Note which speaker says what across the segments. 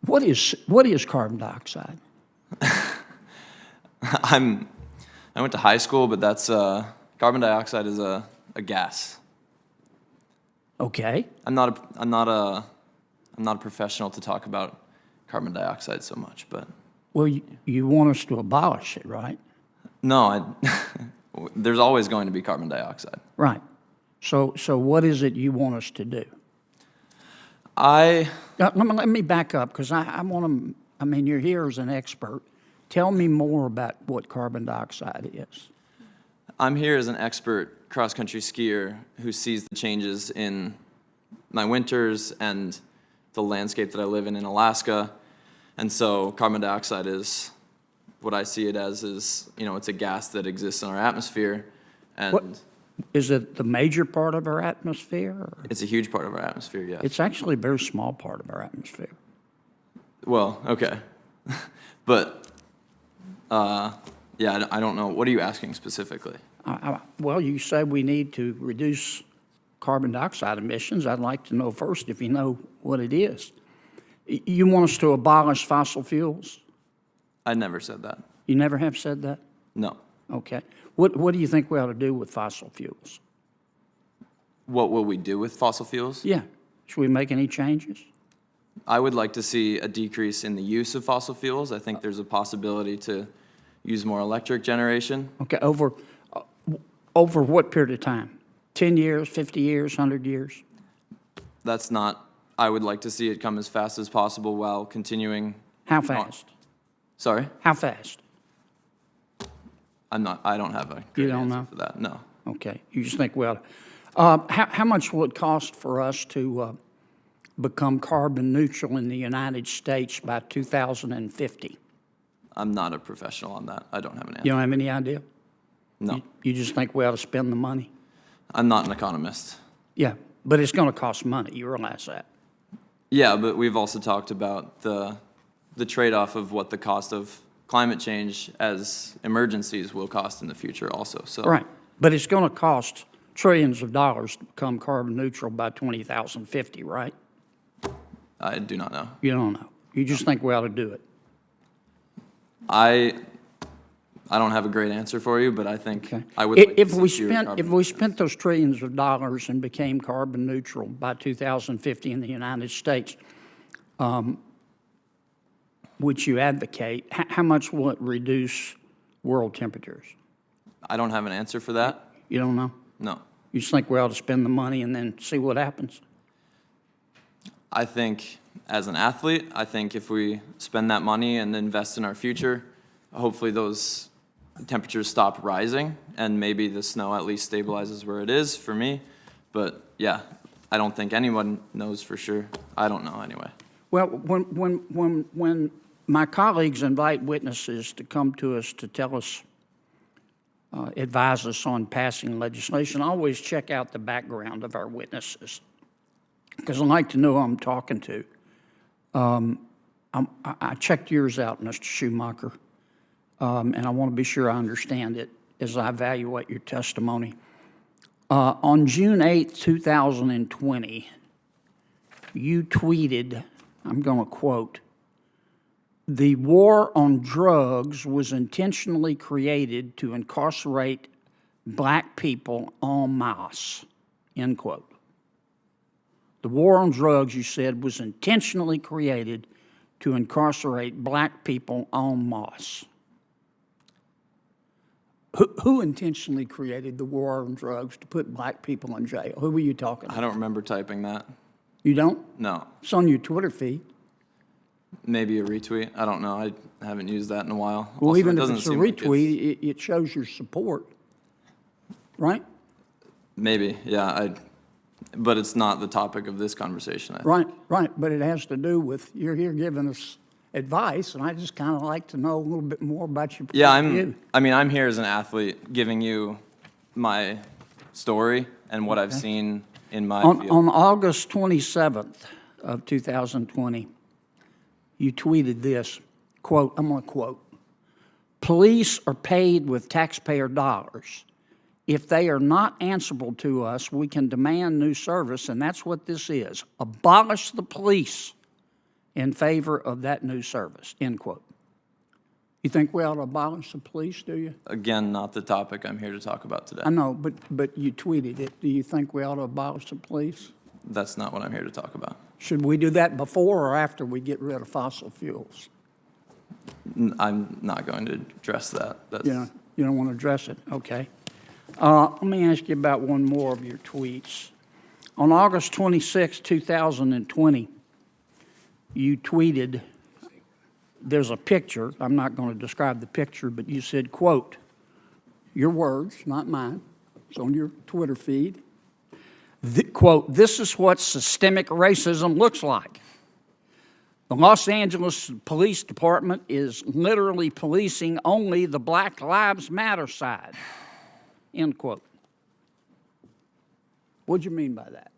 Speaker 1: What is carbon dioxide?
Speaker 2: I went to high school, but that's carbon dioxide is a gas.
Speaker 1: Okay.
Speaker 2: I'm not a professional to talk about carbon dioxide so much, but
Speaker 1: Well, you want us to abolish it, right?
Speaker 2: no, there's always going to be carbon dioxide.
Speaker 1: Right. So what is it you want us to do?
Speaker 2: I
Speaker 1: Let me back up, because I want to, I mean, you're here as an expert. Tell me more about what carbon dioxide is.
Speaker 2: I'm here as an expert cross-country skier who sees the changes in my winters and the landscape that I live in Alaska. And so carbon dioxide is what I see it as is, it's a gas that exists in our atmosphere. And
Speaker 1: What, is it the major part of our atmosphere? Or?
Speaker 2: it's a huge part of our atmosphere, yes.
Speaker 1: It's actually a very small part of our atmosphere.
Speaker 2: Well, okay. But, yeah, I don't know. What are you asking specifically?
Speaker 1: Well, you said we need to reduce carbon dioxide emissions. I'd like to know first if you know what it is. You want us to abolish fossil fuels?
Speaker 2: I never said that.
Speaker 1: You never have said that?
Speaker 2: No.
Speaker 1: Okay. What do you think we ought to do with fossil fuels?
Speaker 2: What will we do with fossil fuels?
Speaker 1: Yeah. Should we make any changes?
Speaker 2: I would like to see a decrease in the use of fossil fuels. I think there's a possibility to use more electric generation.
Speaker 1: Okay. Over what period of time? 10 years, 50 years, 100 years?
Speaker 2: That's not, I would like to see it come as fast as possible while continuing.
Speaker 1: How fast?
Speaker 2: Sorry?
Speaker 1: How fast?
Speaker 2: I don't have a
Speaker 1: You
Speaker 2: great
Speaker 1: don't
Speaker 2: answer
Speaker 1: know?
Speaker 2: for that, no.
Speaker 1: Okay. You just think, well, how much will it cost for us to become carbon neutral in the United States by 2050?
Speaker 2: I'm not a professional on that. I don't have an answer.
Speaker 1: You don't have any idea?
Speaker 2: No.
Speaker 1: You just think we ought to spend the money?
Speaker 2: I'm not an economist.
Speaker 1: Yeah, but it's going to cost money. You realize that?
Speaker 2: Yeah, but we've also talked about the trade-off of what the cost of climate change as emergencies will cost in the future also. So
Speaker 1: Right. But it's going to cost trillions of dollars to become carbon neutral by 2050, right?
Speaker 2: I do not know.
Speaker 1: You don't know. You just think we ought to do it.
Speaker 2: I don't have a great answer for you, but I think
Speaker 1: Okay.
Speaker 2: I would like
Speaker 1: If
Speaker 2: to
Speaker 1: we
Speaker 2: see fewer
Speaker 1: spent
Speaker 2: carbon-
Speaker 1: if we spent those trillions of dollars and became carbon neutral by 2050 in the United States, which you advocate, how much will it reduce world temperatures?
Speaker 2: I don't have an answer for that.
Speaker 1: You don't know?
Speaker 2: No.
Speaker 1: You just think we ought to spend the money and then see what happens?
Speaker 2: I think as an athlete, I think if we spend that money and invest in our future, hopefully those temperatures stop rising and maybe the snow at least stabilizes where it is for me. But yeah, I don't think anyone knows for sure. I don't know anyway.
Speaker 1: Well, when my colleagues invite witnesses to come to us to tell us, advise us on passing legislation, I always check out the background of our witnesses because I like to know who I'm talking to. I checked yours out, Mr. Schumacher, and I want to be sure I understand it as I evaluate your testimony. On June 8th, 2020, you tweeted, I'm going to quote, "The war on drugs was intentionally created to incarcerate black people en masse," end quote. The war on drugs, you said, was intentionally created to incarcerate black people en masse. Who intentionally created the war on drugs to put black people in jail? Who were you talking about?
Speaker 2: I don't remember typing that.
Speaker 1: You don't?
Speaker 2: No.
Speaker 1: It's on your Twitter feed.
Speaker 2: Maybe a retweet. I don't know. I haven't used that in a while.
Speaker 1: Well,
Speaker 2: Also,
Speaker 1: even
Speaker 2: it
Speaker 1: if
Speaker 2: doesn't
Speaker 1: it's a
Speaker 2: seem like
Speaker 1: retweet, it shows your support, right?
Speaker 2: Maybe, yeah. But it's not the topic of this conversation. I think.
Speaker 1: Right. But it has to do with, you're here giving us advice, and I just kind of like to know a little bit more about your point
Speaker 2: Yeah,
Speaker 1: of view.
Speaker 2: I'm here as an athlete giving you my story and what I've seen in my field.
Speaker 1: On August 27th of 2020, you tweeted this, quote, I'm going to quote, "Police are paid with taxpayer dollars. If they are not answerable to us, we can demand new service," and that's what this is. Abolish the police in favor of that new service, end quote. You think we ought to abolish the police, do you?
Speaker 2: Again, not the topic I'm here to talk about today.
Speaker 1: I know, but you tweeted it. Do you think we ought to abolish the police?
Speaker 2: That's not what I'm here to talk about.
Speaker 1: Should we do that before or after we get rid of fossil fuels?
Speaker 2: I'm not going to address that. That's,
Speaker 1: You don't want to address it? Okay. Let me ask you about one more of your tweets. On August 26, 2020, you tweeted, there's a picture, I'm not going to describe the picture, but you said, quote, your words, not mine, it's on your Twitter feed, quote, this is what systemic racism looks like. The Los Angeles Police Department is literally policing only the Black Lives Matter side, end quote. What do you mean by that?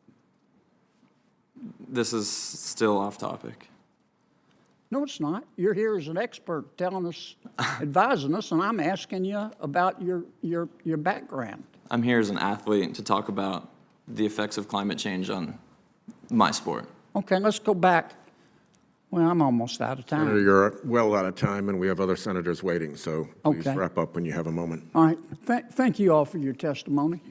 Speaker 2: This is still off topic.
Speaker 1: No, it's not. You're here as an expert telling us, advising us, and I'm asking you about your background.
Speaker 2: I'm here as an athlete to talk about the effects of climate change on my sport.
Speaker 1: Okay, let's go back. Well, I'm almost out of time.
Speaker 3: Senator, you're well out of time, and we have other senators waiting, so please
Speaker 1: Okay.
Speaker 3: wrap up when you have a moment.
Speaker 1: All right. Thank you all for your testimony.